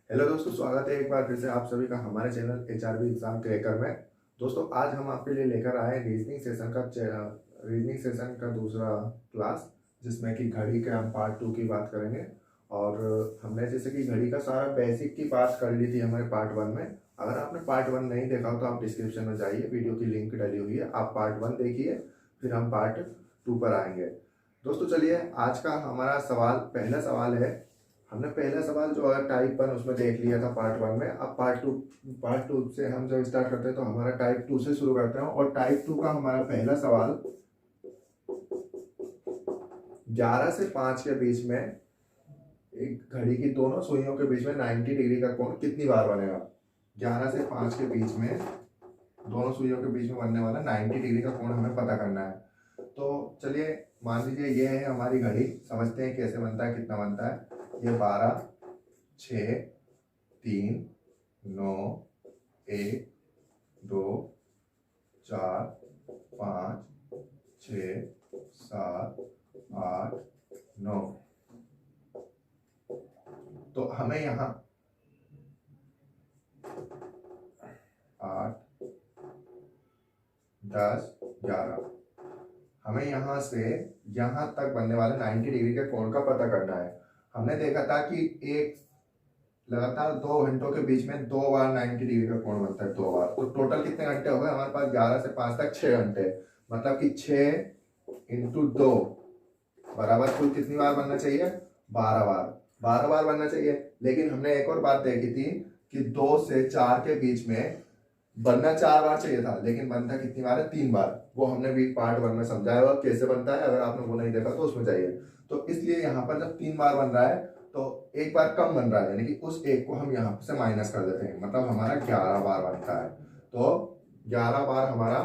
Hello दोस्तों, स्वागत है एक बार फिर से आप सभी का हमारे चैनल एचआरबी एग्जाम क्रैकर में। दोस्तों, आज हम आपके लिए लेकर आए रीजनिंग सेशन का दूसरा क्लास, जिसमें कि घड़ी के हम पार्ट 2 की बात करेंगे। और हमने जैसे कि घड़ी का सारा बेसिक की बात कर ली थी हमारे पार्ट 1 में। अगर आपने पार्ट 1 नहीं देखा हो तो आप डिस्क्रिप्शन में जाइए, वीडियो की लिंक डली हुई है, आप पार्ट 1 देखिए, फिर हम पार्ट 2 पर आएंगे। दोस्तों चलिए, आज का हमारा पहला सवाल है। हमने पहला सवाल जो है टाइप 1 उसमें देख लिया था पार्ट 1 में। अब पार्ट टू से हम जब स्टार्ट करते हैं तो हमारा टाइप 2 से शुरू करते हैं। और टाइप 2 का हमारा पहला सवाल 11 से 5 के बीच में एक घड़ी की दोनों सुइयों के बीच में 90 डिग्री का कोण कितनी बार बनेगा। 11 से 5 के बीच में दोनों सुइयों के बीच में बनने वाला 90 डिग्री का कोण हमें पता करना है। तो चलिए, मान लीजिए ये है हमारी घड़ी। समझते हैं कैसे बनता है, कितना बनता है। ये 12, 6, 3, 9, 1, 2, 4, 5, 6, 7, 8, 9। तो हमें यहाँ 8, 10, 11, हमें यहाँ से यहाँ तक बनने वाले 90 डिग्री के कोण का पता करना है। हमने देखा था कि एक लगातार 2 घंटों के बीच में 2 बार 90 डिग्री का कोण बनता है, 2 बार। तो टोटल कितने घंटे हो गए हमारे पास? 11 से 5 तक 6 घंटे। मतलब कि 6 × 2 बराबर कुल कितनी बार बनना चाहिए? 12 बार। 12 बार बनना चाहिए। लेकिन हमने एक और बात देखी थी कि 2 से 4 के बीच में बनना 4 बार चाहिए था, लेकिन बनता कितनी बार है? 3 बार। वो हमने भी पार्ट 1 में समझाया हुआ कैसे बनता है। अगर आपने वो नहीं देखा तो उसमें जाइए। तो इसलिए यहाँ पर जब 3 बार बन रहा है तो एक बार कम बन रहा है, यानी कि उस एक को हम यहाँ से माइनस कर देते हैं। मतलब हमारा 11 बार बनता है। तो 11 बार हमारा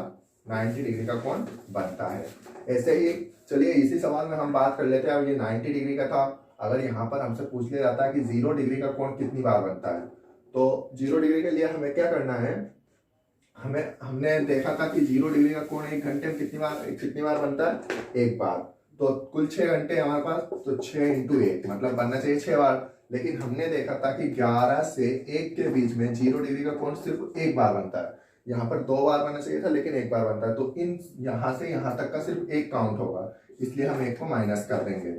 90 डिग्री का कोण बनता है। ऐसे ही चलिए इसी सवाल में हम बात कर लेते हैं। अब ये 90 डिग्री का था। अगर यहाँ पर हमसे पूछ लिया जाता है कि 0 डिग्री का कोण कितनी बार बनता है, तो 0 डिग्री के लिए हमें क्या करना है? हमने देखा था कि 0 डिग्री का कोण 1 घंटे में कितनी बार बनता है? 1 बार। तो कुल 6 घंटे हमारे पास, तो 6 × 1 मतलब बनना चाहिए 6 बार। लेकिन हमने देखा था कि 11 से 1 के बीच में 0 डिग्री का कोण सिर्फ 1 बार बनता है। यहाँ पर 2 बार बनना चाहिए था, लेकिन 1 बार बनता है। तो इन यहाँ से यहाँ तक का सिर्फ 1 काउंट होगा, इसलिए हम 1 को माइनस कर देंगे।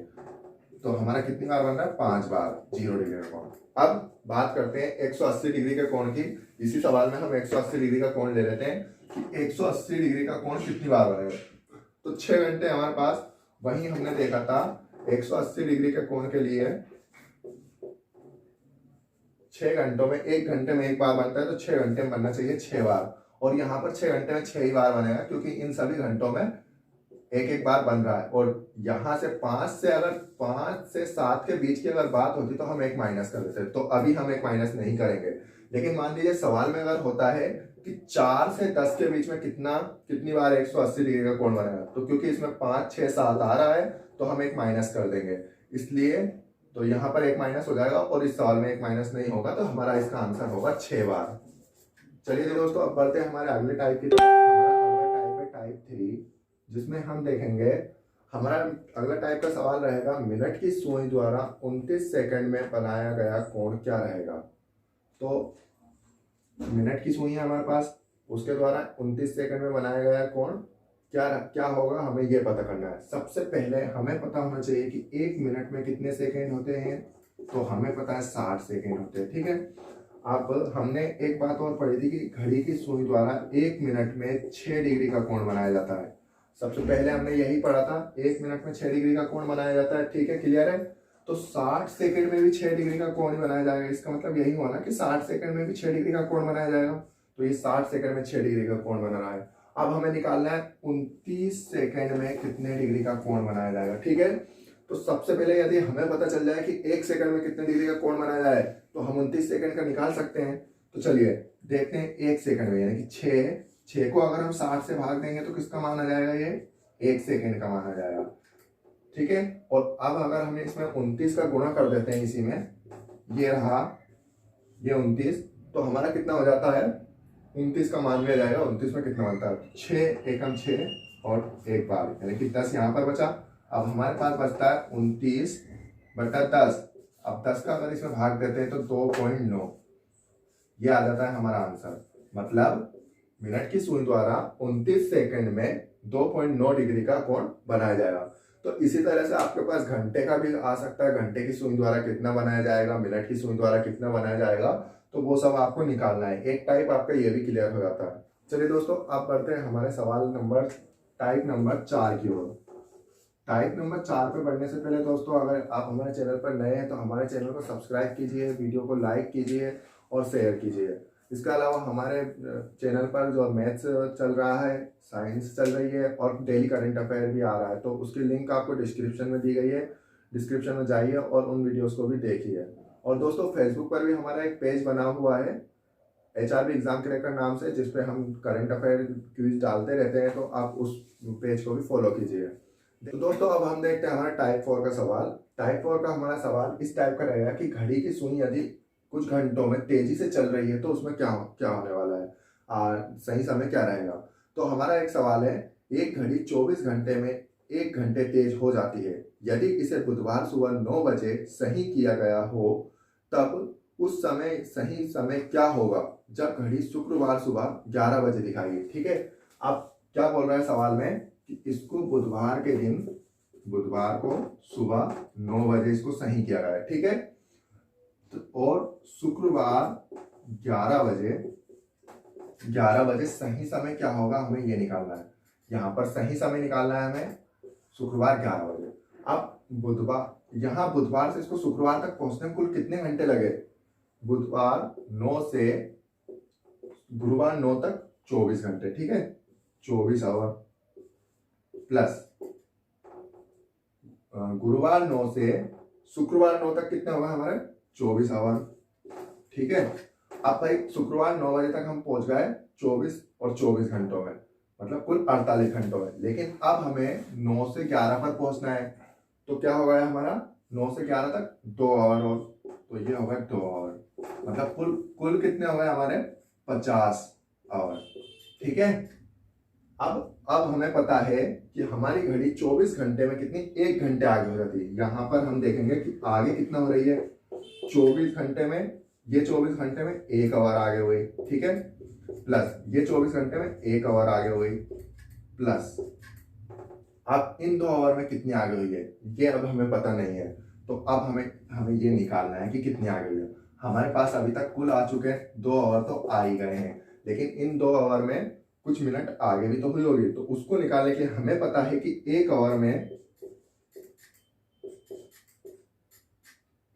तो हमारा कितनी बार बन रहा है? 5 बार 0 डिग्री का कोण। अब बात करते हैं 180 डिग्री के कोण की। इसी सवाल में हम 180 डिग्री का कोण ले लेते हैं कि 180 डिग्री का कोण कितनी बार बनेगा। तो 6 घंटे हमारे पास। वहीं हमने देखा था 180 डिग्री के कोण के लिए 6 घंटों में 1 घंटे में 1 बार बनता है, तो 6 घंटे में बनना चाहिए 6 बार। और यहाँ पर 6 घंटे में 6 ही बार बनेगा, क्योंकि इन सभी घंटों में एक एक बार बन रहा है। और यहाँ से 5 से 7 के बीच की अगर बात होती तो हम 1 माइनस कर देते। तो अभी हम 1 माइनस नहीं करेंगे। लेकिन मान लीजिए सवाल में अगर होता है कि 4 से 10 के बीच में कितनी बार 180 डिग्री का कोण बनेगा, तो क्योंकि इसमें 5, 6, 7 आ रहा है तो हम 1 माइनस कर देंगे। इसलिए तो यहाँ पर 1 माइनस हो जाएगा और इस सवाल में 1 माइनस नहीं होगा, तो हमारा इसका आंसर होगा 6 बार। चलिए दोस्तों, अब बढ़ते हैं हमारे अगले टाइप की तरफ। हमारा अगला टाइप है टाइप 3, जिसमें हम देखेंगे हमारा अगला टाइप का सवाल रहेगा, मिनट की सुई द्वारा 29 सेकंड में बनाया गया कोण क्या रहेगा। तो मिनट की सुई है हमारे पास, उसके द्वारा 29 सेकंड में बनाया गया कोण क्या होगा, हमें यह पता करना है। सबसे पहले हमें पता होना चाहिए कि 1 मिनट में कितने सेकंड होते हैं। तो हमें पता है 60 सेकंड होते हैं, ठीक है। अब हमने एक बात और पढ़ी थी कि घड़ी की सुई द्वारा 1 मिनट में 6 डिग्री का कोण बनाया जाता है। सबसे पहले हमने यही पढ़ा था, 1 मिनट में 6 डिग्री का कोण बनाया जाता है, ठीक है, क्लियर है। तो 60 सेकंड में भी 6 डिग्री का कोण ही बनाया जाएगा। इसका मतलब यही हुआ ना कि 60 सेकंड में भी 6 डिग्री का कोण बनाया जाएगा। तो ये 60 सेकंड में 6 डिग्री का कोण बना रहा है। अब हमें निकालना है 29 सेकंड में कितने डिग्री का कोण बनाया जाएगा, ठीक है। तो सबसे पहले यदि हमें पता चल जाए कि 1 सेकंड में कितने डिग्री का कोण बनाया जाए, तो हम 29 सेकंड का निकाल सकते हैं। तो चलिए देखते हैं 1 सेकंड में, यानी कि 6 को अगर हम 60 से भाग देंगे तो किसका मान आ जाएगा? ये 1 सेकंड का मान आ जाएगा, ठीक है। और अब अगर हम इसमें 29 का गुणा कर देते हैं इसी में, ये रहा ये 29, तो हमारा कितना हो जाता है? 29 का मान में जाएगा। 29 में कितना बनता है? 6 एकम 6 और 1 बार, यानी कि 10 यहाँ पर बचा। अब हमारे पास बचता है 29 बटा 10, अब 10 का अगर इसमें भाग देते हैं तो 2.9, ये आ जाता है हमारा आंसर। मतलब मिनट की सुई द्वारा 29 सेकंड में 2.9 डिग्री का कोण बनाया जाएगा। तो इसी तरह से आपके पास घंटे का भी आ सकता है, घंटे की सुई द्वारा कितना बनाया जाएगा, मिनट की सुई द्वारा कितना बनाया जाएगा, तो वो सब आपको निकालना है। एक टाइप आपका ये भी क्लियर हो जाता है। चलिए दोस्तों, आप बढ़ते हैं हमारे सवाल नंबर टाइप नंबर 4 की ओर। टाइप नंबर 4 पे बढ़ने से पहले दोस्तों, अगर आप हमारे चैनल पर नए हैं तो हमारे चैनल को सब्सक्राइब कीजिए, वीडियो को लाइक कीजिए और शेयर कीजिए। इसके अलावा हमारे चैनल पर जो मैथ्स चल रहा है, साइंस चल रही है और डेली करंट अफेयर भी आ रहा है, तो उसकी लिंक आपको डिस्क्रिप्शन में दी गई है। डिस्क्रिप्शन में जाइए और उन वीडियोस को भी देखिए। और दोस्तों, फेसबुक पर भी हमारा एक पेज बना हुआ है HRB एग्जाम क्रैकर नाम से, जिसपे हम करंट अफेयर क्विज डालते रहते हैं, तो आप उस पेज को भी फॉलो कीजिए। तो दोस्तों, अब हम देखते हैं हमारा टाइप 4 का सवाल। टाइप 4 का हमारा सवाल इस टाइप का रहेगा कि घड़ी की सुई यदि कुछ घंटों में तेजी से चल रही है तो उसमें क्या क्या होने वाला है, सही समय क्या रहेगा। तो हमारा एक सवाल है, एक घड़ी 24 घंटे में 1 घंटे तेज हो जाती है। यदि इसे बुधवार सुबह 9 बजे सही किया गया हो, तब उस समय सही समय क्या होगा जब घड़ी शुक्रवार सुबह 11 बजे दिखाएगी। ठीक है, अब क्या बोल रहा है सवाल में कि इसको बुधवार के दिन, बुधवार को सुबह 9 बजे इसको सही किया गया है। ठीक है, और शुक्रवार 11 बजे सही समय क्या होगा, हमें ये निकालना है। यहाँ पर सही समय निकालना है हमें, शुक्रवार 11 बजे। अब बुधवार, यहाँ बुधवार से इसको शुक्रवार तक पहुंचने में कुल कितने घंटे लगे, बुधवार 9 से गुरुवार 9 तक 24 घंटे। ठीक है, 24 आवर प्लस गुरुवार 9 से शुक्रवार 9 तक कितने होगा हमारे, 24 आवर। ठीक है, अब भाई शुक्रवार 9 बजे तक हम पहुंच गए 24 और 24 घंटों में, मतलब कुल 48 घंटों में। लेकिन अब हमें 9 से 11 पर पहुंचना है, तो क्या होगा हमारा 9 से 11 तक 2 आवर, और तो ये होगा 2 आवर, मतलब कुल कितने हो गए हमारे 50 आवर। ठीक है, अब हमें पता है कि हमारी घड़ी 24 घंटे में कितनी, 1 घंटे आगे हो जाती है। यहाँ पर हम देखेंगे कि आगे कितना हो रही है, 24 घंटे में, ये 24 घंटे में 1 आवर आगे हुई। ठीक है, प्लस ये 24 घंटे में 1 आवर आगे हुई, प्लस अब इन 2 आवर में कितनी आगे हुई है, ये अब हमें पता नहीं है। तो अब हमें ये निकालना है कि कितनी आगे हुई है। हमारे पास अभी तक कुल आ चुके हैं 2 आवर तो आ ही गए हैं, लेकिन इन 2 आवर में कुछ मिनट आगे भी तो हुई होगी। तो उसको निकालने के लिए हमें पता है कि 1 आवर में,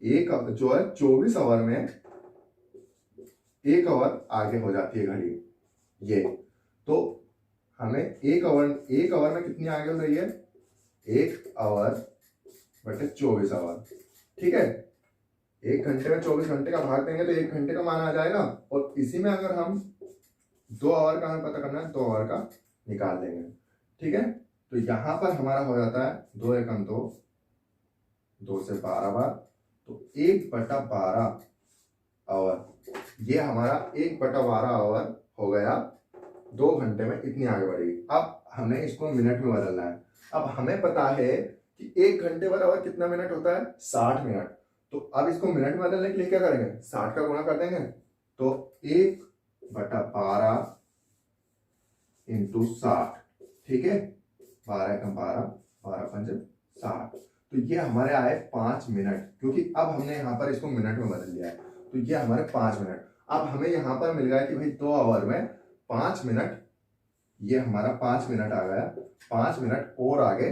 एक जो है 24 आवर में 1 आवर आगे हो जाती है घड़ी ये। तो हमें 1 आवर में कितनी आगे हो रही है, 1 आवर बटे 24 आवर। ठीक है, 1 घंटे में 24 घंटे का भाग देंगे तो 1 घंटे का मान आ जाएगा, और इसी में अगर हम 2 आवर का हमें पता करना है, 2 आवर का निकाल देंगे। ठीक है, तो यहां पर हमारा हो जाता है 2 एकम 2, 2 से 12 बार, तो 1/12 आवर, ये हमारा 1/12 आवर हो गया। 2 घंटे में इतनी आगे बढ़ेगी। अब हमें इसको मिनट में बदलना है। अब हमें पता है कि 1 घंटे बराबर कितना मिनट होता है, 60 मिनट। तो अब इसको मिनट में बदलने के लिए क्या करेंगे, 60 का गुणा कर देंगे, तो 1/12 इंटू 60। ठीक है, 12 एकम 12, 12 पंच 60। तो ये हमारे आए 5 मिनट, क्योंकि अब हमने यहाँ पर इसको मिनट में बदल दिया है, तो ये हमारे 5 मिनट। अब हमें यहाँ पर मिल गया कि भाई 2 आवर में 5 मिनट, ये हमारा 5 मिनट आ गया, 5 मिनट और आगे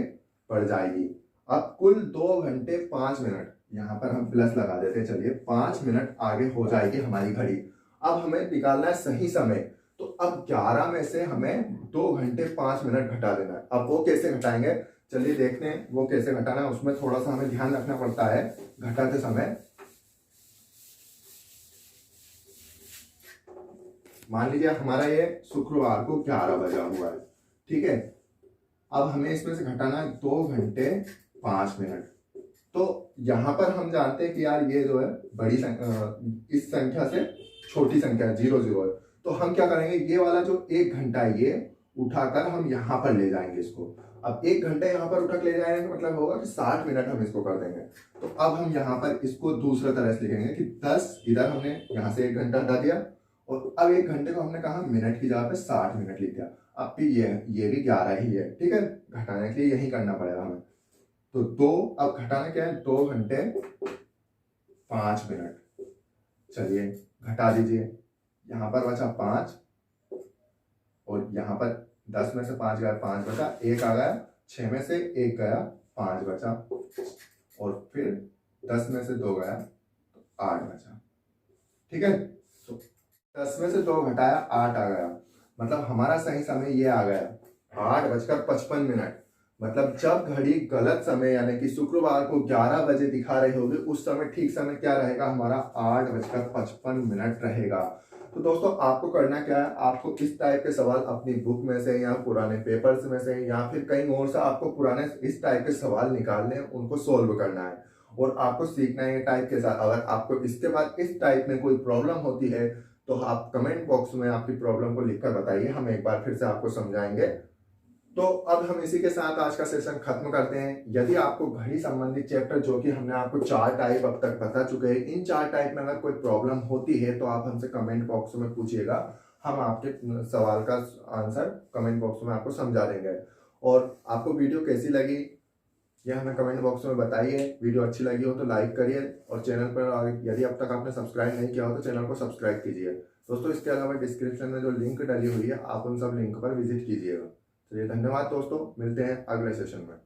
बढ़ जाएगी। अब कुल 2 घंटे 5 मिनट, यहाँ पर हम प्लस लगा देते हैं, चलिए 5 मिनट आगे हो जाएगी हमारी घड़ी। अब हमें निकालना है सही समय, तो अब 11 में से हमें 2 घंटे 5 मिनट घटा देना है। अब वो कैसे घटाएंगे, चलिए देखते हैं वो कैसे घटाना है। उसमें थोड़ा सा हमें ध्यान रखना पड़ता है घटाते समय। मान लीजिए हमारा ये शुक्रवार को 11 बजा हुआ है। ठीक है, अब हमें इसमें से घटाना है 2 घंटे 5 मिनट। तो यहां पर हम जानते हैं कि यार ये जो है बड़ी इस संख्या से छोटी संख्या 0 0 है, तो हम क्या करेंगे, ये वाला जो 1 घंटा है ये उठाकर हम यहाँ पर ले जाएंगे इसको। अब 1 घंटे यहाँ पर उठक ले जाएंगे मतलब होगा कि 60 मिनट हम इसको कर देंगे। तो अब हम यहाँ पर इसको दूसरे तरह से लिखेंगे कि 10 इधर हमने यहाँ से 1 घंटा हटा दिया और अब 1 घंटे को हमने कहा मिनट की जगह पे 60 मिनट लिख दिया। अब भी ये भी 11 ही है, ठीक है, घटाने के लिए यही करना पड़ेगा हमें। तो 2 अब घटाना क्या है, 2 घंटे 5 मिनट। चलिए घटा दीजिए, यहाँ पर बचा 5 और यहाँ पर 10 में से 5 गया, 5 बचा, 1 आ गया, 6 में से 1 गया, 5 बचा और फिर 10 में से 2 गया तो 8 बचा, ठीक है। तो 10 में से 2 घटाया 8 आ गया, मतलब हमारा सही समय ये आ गया 8:55। मतलब जब घड़ी गलत समय यानी कि शुक्रवार को 11 बजे दिखा रही होगी उस समय ठीक समय क्या रहेगा हमारा 8:55 रहेगा। तो दोस्तों आपको करना क्या है, आपको इस टाइप के सवाल अपनी बुक में से या पुराने पेपर्स में से या फिर कहीं और से आपको पुराने इस टाइप के सवाल निकालने हैं, उनको सोल्व करना है और आपको सीखना है ये टाइप के साथ। अगर आपको इसके बाद इस टाइप में कोई प्रॉब्लम होती है तो आप कमेंट बॉक्स में आपकी प्रॉब्लम को लिखकर बताइए, हम एक बार फिर से आपको समझाएंगे। तो अब हम इसी के साथ आज का सेशन खत्म करते हैं। यदि आपको घड़ी संबंधित चैप्टर जो कि हमने आपको 4 टाइप अब तक बता चुके हैं, इन 4 टाइप में अगर कोई प्रॉब्लम होती है तो आप हमसे कमेंट बॉक्स में पूछिएगा, हम आपके सवाल का आंसर कमेंट बॉक्स में आपको समझा देंगे। और आपको वीडियो कैसी लगी यह हमें कमेंट बॉक्स में बताइए। वीडियो अच्छी लगी हो तो लाइक करिए और चैनल पर यदि अब तक आपने सब्सक्राइब नहीं किया हो तो चैनल को सब्सक्राइब कीजिए। दोस्तों इसके अलावा डिस्क्रिप्शन में जो लिंक डली हुई है आप उन सब लिंक पर विजिट कीजिएगा। चलिए धन्यवाद दोस्तों, मिलते हैं अगले सेशन में।